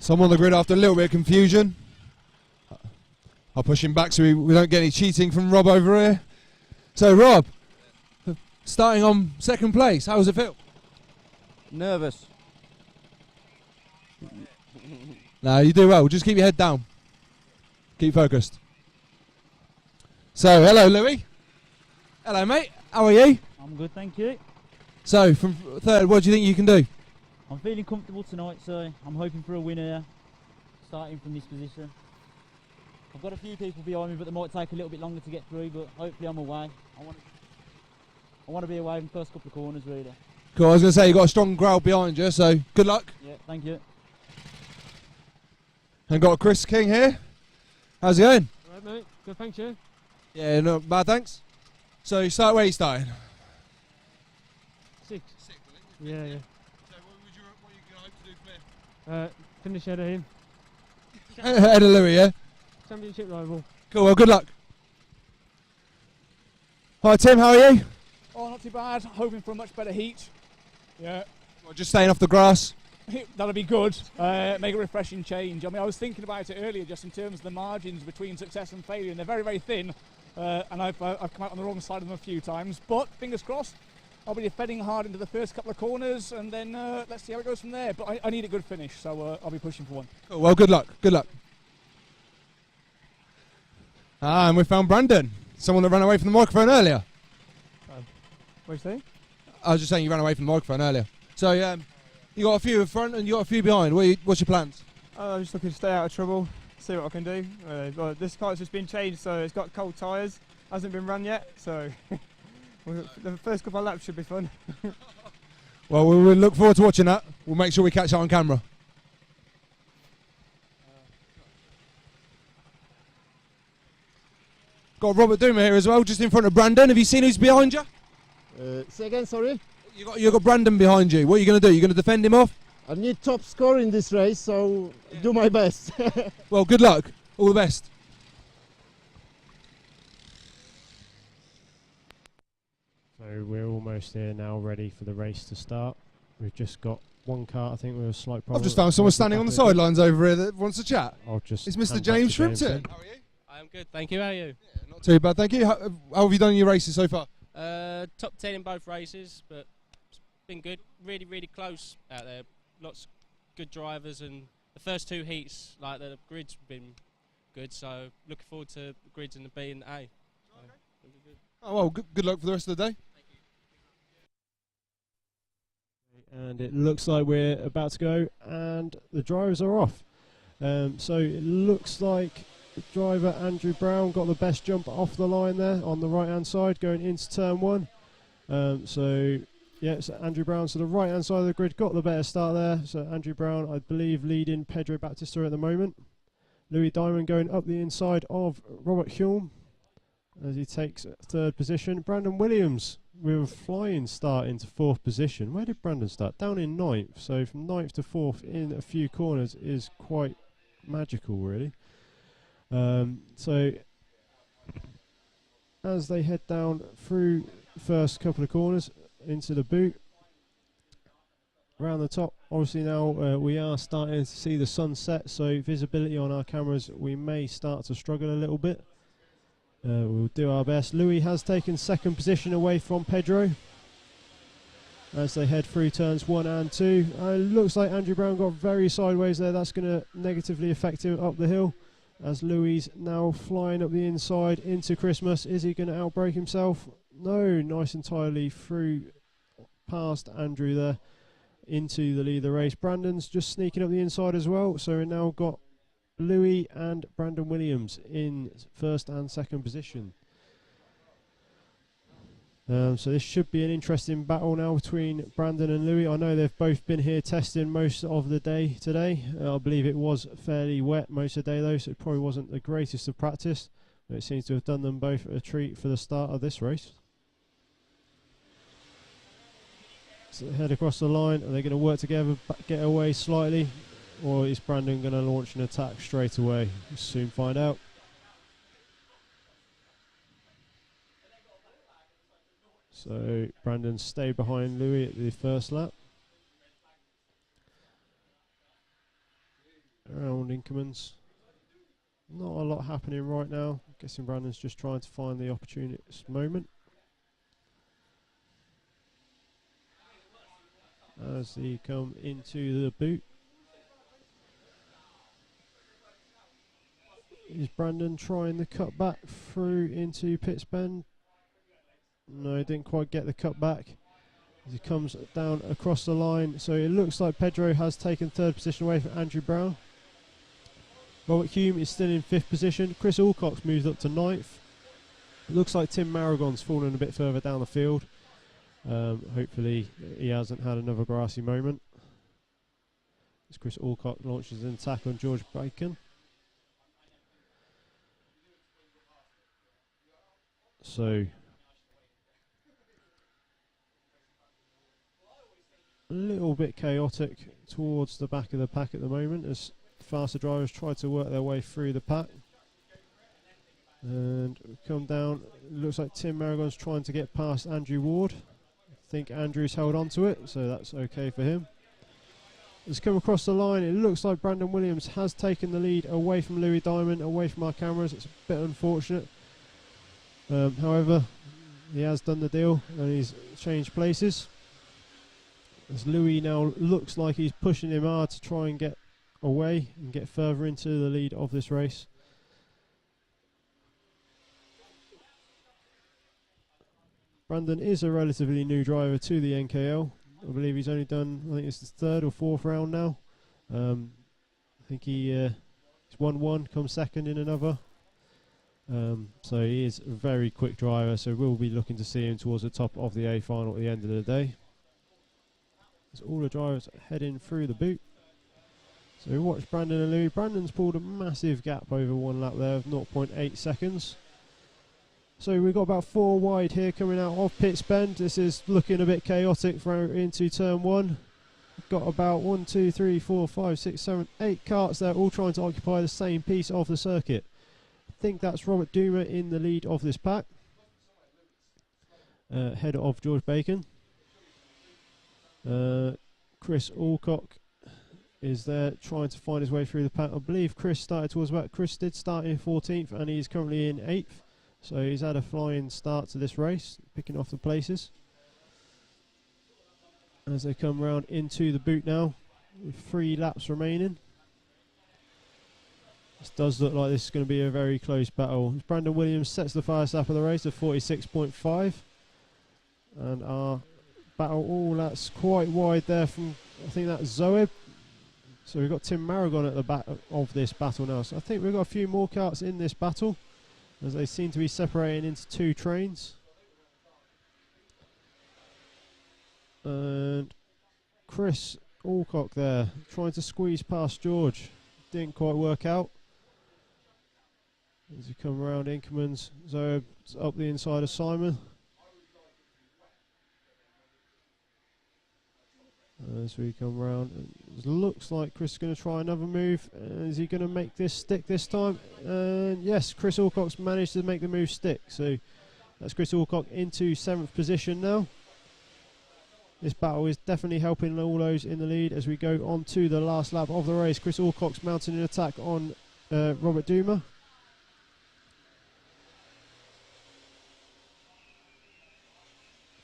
So I'm on the grid after a little bit of confusion. I'll push him back so we don't get any cheating from Rob over here. So Rob, starting on second place, how does it feel? Nervous. No, you do well. Just keep your head down. Keep focused. So, hello Louis. Hello mate, how are you? I'm good, thank you. So, from third, what do you think you can do? I'm feeling comfortable tonight, so I'm hoping for a win here, starting from this position. I've got a few people behind me, but they might take a little bit longer to get through, but hopefully I'm away. I want to be away in the first couple of corners, really. Cool, I was going to say, you've got a strong crowd behind you, so good luck. Yeah, thank you. And got Chris King here. How's it going? All right, mate. Good, thank you. Yeah, not bad, thanks. So, you start where you starting? Six. Yeah. So, what are you going to hope to do for me? Finish ahead of him. Ahead of Louis, yeah? Championship rival. Cool, well, good luck. Hi, Tim, how are you? Oh, not too bad. Hoping for a much better heat. Yeah. Well, just staying off the grass. That'll be good. Make a refreshing change. I mean, I was thinking about it earlier, just in terms of the margins between success and failure, and they're very, very thin. And I've come out on the wrong side of them a few times. But fingers crossed, I'll be defending hard into the first couple of corners, and then let's see how it goes from there. But I need a good finish, so I'll be pushing for one. Cool, well, good luck. Good luck. Ah, and we found Brandon, someone that ran away from the microphone earlier. What'd you say? I was just saying you ran away from the microphone earlier. So you got a few in front and you got a few behind. What's your plans? I'm just looking to stay out of trouble, see what I can do. Well, this car's just been changed, so it's got cold tyres. Hasn't been run yet, so the first couple of laps should be fun. Well, we'll look forward to watching that. We'll make sure we catch that on camera. Got Robert Doomer here as well, just in front of Brandon. Have you seen who's behind you? Say again, sorry? You got Brandon behind you. What are you going to do? You going to defend him off? I need top score in this race, so do my best. Well, good luck. All the best. So we're almost here now, ready for the race to start. We've just got one car, I think, with a slight problem. I've just found someone standing on the sidelines over here that wants to chat. It's Mr. James Shrimpton. How are you? I'm good, thank you. How are you? Yeah, not too bad, thank you. How have you done in your races so far? Top 10 in both races, but it's been good. Really, really close out there. Lots of good drivers, and the first two heats, like the grids, have been good. So looking forward to the grids in the B and A. So, oh well, good luck for the rest of the day. And it looks like we're about to go, and the drivers are off. So it looks like driver Andrew Brown got the best jump off the line there on the right hand side going into turn one. So Andrew Brown to the right hand side of the grid got the better start there. So Andrew Brown, I believe, leading Pedro Baptista at the moment. Louis Diamond going up the inside of Robert Hulme as he takes third position. Brandon Williams with a flying start into fourth position. Where did Brandon start? Down in ninth. So from ninth to fourth in a few corners is quite magical, really. So as they head down through the first couple of corners into the boot, around the top, obviously now we are starting to see the sunset, so visibility on our cameras, we may start to struggle a little bit. We'll do our best. Louis has taken second position away from Pedro as they head through turns 1 and 2. Looks like Andrew Brown got very sideways there. That's going to negatively affect him up the hill. As Louis now flying up the inside into Christmas. Is he going to outbrake himself? No, nice entirely through past Andrew there into the lead of the race. Brandon's just sneaking up the inside as well. So we've now got Louis and Brandon Williams in first and second position. So this should be an interesting battle now between Brandon and Louis. I know they've both been here testing most of the day today. I believe it was fairly wet most of the day though, so it probably wasn't the greatest of practice. But it seems to have done them both a treat for the start of this race. So they head across the line. Are they going to work together, get away slightly? Or is Brandon going to launch an attack straight away? We'll soon find out. So Brandon stayed behind Louis at the first lap. around Inkermans. Not a lot happening right now. I'm guessing Brandon's just trying to find the opportunist moment. As he come into the boot. Is Brandon trying the cut back through into Pitts Bend? No, he didn't quite get the cut back. As he comes down across the line. So it looks like Pedro has taken 3rd position away from Andrew Brown. Robert Hume is still in 5th position. Chris Alcock's moved up to 9th. It looks like Tim Maragon's fallen a bit further down the field. Hopefully he hasn't had another grassy moment. As Chris Alcock launches an attack on George Bacon. So a little bit chaotic towards the back of the pack at the moment as faster drivers try to work their way through the pack. And we come down, it looks like Tim Maragon's trying to get past Andrew Ward. I think Andrew's held on to it, so that's okay for him. As come across the line, it looks like Brandon Williams has taken the lead away from Louis Diamond, away from our cameras. It's a bit unfortunate. However, he has done the deal and he's changed places. As Louis now looks like he's pushing him hard to try and get away and get further into the lead of this race. Brandon is a relatively new driver to the NKL. I believe he's only done, I think it's the 3rd or 4th round now. I think he's won one, come 2nd in another. So he is a very quick driver, so we'll be looking to see him towards the top of the A final at the end of the day. As all the drivers heading through the boot. So we watch Brandon and Louis. Brandon's pulled a massive gap over one lap there of 0.8 seconds. So we've got about 4 wide here coming out of Pitts Bend. This is looking a bit chaotic for into turn 1. We've got about 1, 2, 3, 4, 5, 6, 7, 8 karts there, all trying to occupy the same piece of the circuit. I think that's Robert Duma in the lead of this pack. Head of George Bacon. Chris Alcock is there trying to find his way through the pack. I believe Chris started towards back. Chris did start in 14th and he's currently in 8th. So he's had a flying start to this race, picking off the places. As they come round into the boot now, with 3 laps remaining. This does look like this is going to be a very close battle. Brandon Williams sets the fastest lap of the race at 46.5. And our battle, that's quite wide there from, I think that's Zoeb. So we've got Tim Maragon at the back of this battle now. So I think we've got a few more karts in this battle, as they seem to be separating into 2 trains. And Chris Alcock there, trying to squeeze past George. Didn't quite work out. As we come around Inkermans, Zoeb's up the inside of Simon. As we come round, it looks like Chris is going to try another move. Is he going to make this stick this time? And yes, Chris Alcock's managed to make the move stick. So that's Chris Alcock into 7th position now. This battle is definitely helping all those in the lead as we go on to the last lap of the race. Chris Alcock's mounting an attack on Robert Duma.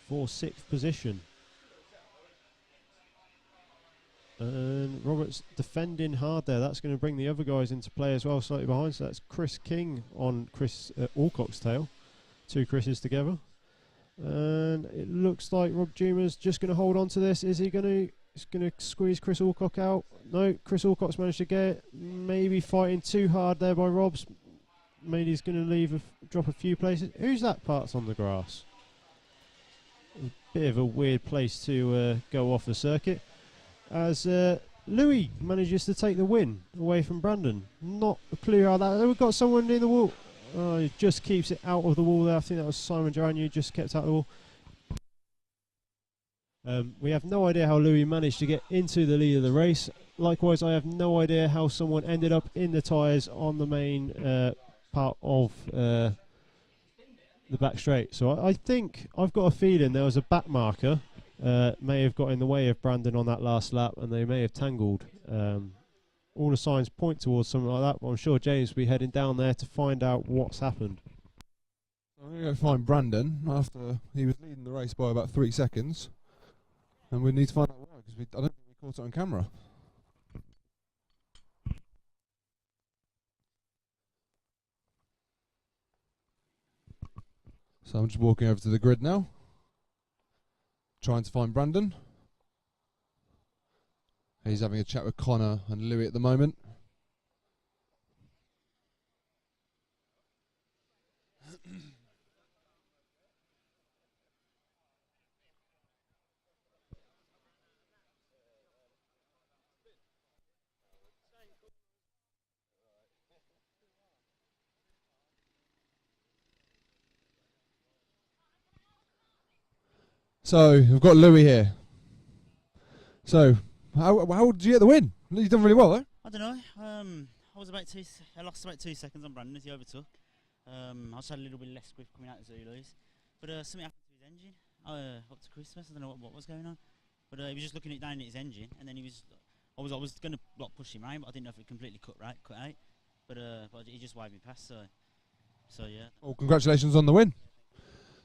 For 6th position. And Robert's defending hard there. That's going to bring the other guys into play as well, slightly behind. So that's Chris King on Chris Alcock's tail. 2 Chris's together. And it looks like Rob Duma's just going to hold on to this. Is he going to? He's going to squeeze Chris Alcock out. No, Chris Alcock's managed to get it. Maybe fighting too hard there by Rob's. Maybe he's going to leave drop a few places. Who's that parts on the grass? A bit of a weird place to go off the circuit. As Louis manages to take the win away from Brandon. Not a clue how that... We've got someone in the wall. Oh, he just keeps it out of the wall there. I think that was Simon Joanne who just kept out of the wall. We have no idea how Louis managed to get into the lead of the race. Likewise, I have no idea how someone ended up in the tyres on the main part of the back straight. So I think, I've got a feeling there was a back marker may have got in the way of Brandon on that last lap, and they may have tangled all the signs point towards something like that, but I'm sure James will be heading down there to find out what's happened. I'm going to go find Brandon after he was leading the race by about 3 seconds. And we need to find out why, because I don't think we caught it on camera. So I'm just walking over to the grid now, trying to find Brandon. He's having a chat with Connor and Louis at the moment. So we've got Louis here. So how did you get the win? You've done really well, though. I don't know. I lost about 2 seconds on Brandon as he overtook. I just had a little bit less grip coming out of Zulus, but something happened to his engine up to Christmas. I don't know what was going on, but he was just looking down at his engine, and then I was going to push him around, but I didn't know if it completely cut out. But he just waved me past. So yeah. Well, congratulations on the win.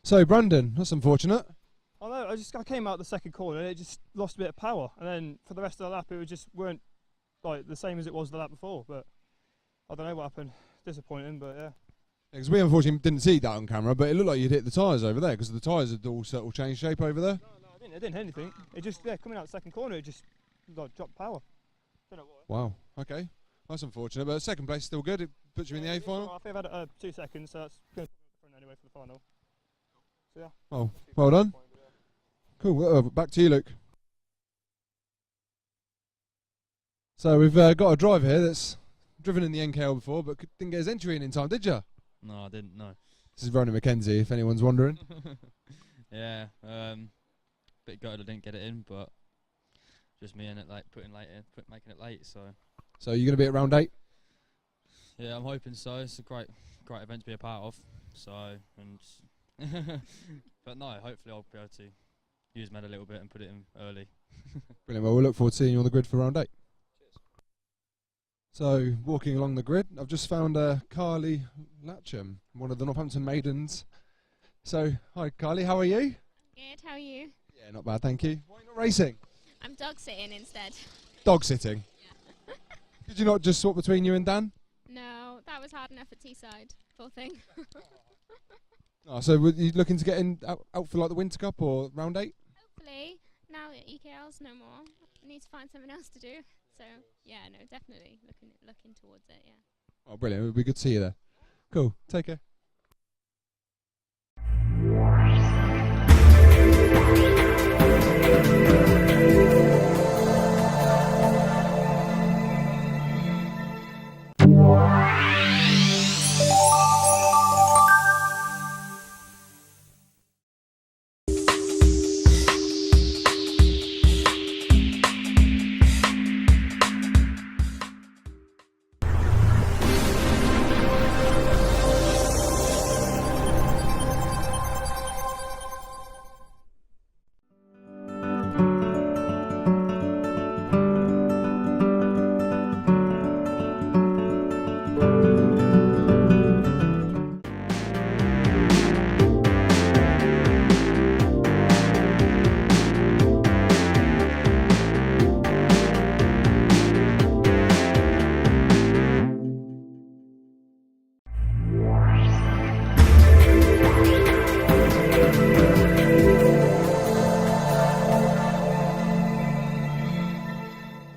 So Brandon, that's unfortunate. I know, I came out the second corner and it just lost a bit of power, and then for the rest of the lap it just weren't like the same as it was the lap before, but I don't know what happened. Disappointing, but yeah. Because we unfortunately didn't see that on camera, but it looked like you'd hit the tyres over there, because the tyres had all changed shape over there. No, I didn't hit anything. It just, coming out the second corner, it just like dropped power. Don't know why. Wow, okay. That's unfortunate, but second place is still good. It puts you in the A final. I think I've had 2 seconds, so that's going to put me at the front anyway for the final. So yeah. Oh, well done. Cool, back to you, Luke. So we've got a driver here that's driven in the NKL before, but didn't get his entry in time, did you? No, I didn't, no. This is Ronan McKenzie, if anyone's wondering. Yeah, bit gutted I didn't get it in, but just me in it, like making it late. So you're going to be at round 8? Yeah, I'm hoping so. It's a great event to be a part of. So but no, hopefully I'll be able to use Med a little bit and put it in early. Brilliant. Well, we'll look forward to seeing you on the grid for round 8. So, walking along the grid, I've just found Carly Latcham, one of the Northampton maidens. So, hi Carly, how are you? Good, how are you? Yeah, not bad, thank you. Why are you not racing? I'm dog sitting instead. Dog sitting? Yeah. Did you not just swap between you and Dan? No, that was hard enough at Teesside, poor thing. Oh, so were you looking to get out for like the Winter Cup or round 8? Hopefully, now that EKL's no more, I need to find something else to do. So, yeah, no, definitely looking towards it, yeah. Oh, brilliant. It would be good to see you there. Cool. Take care.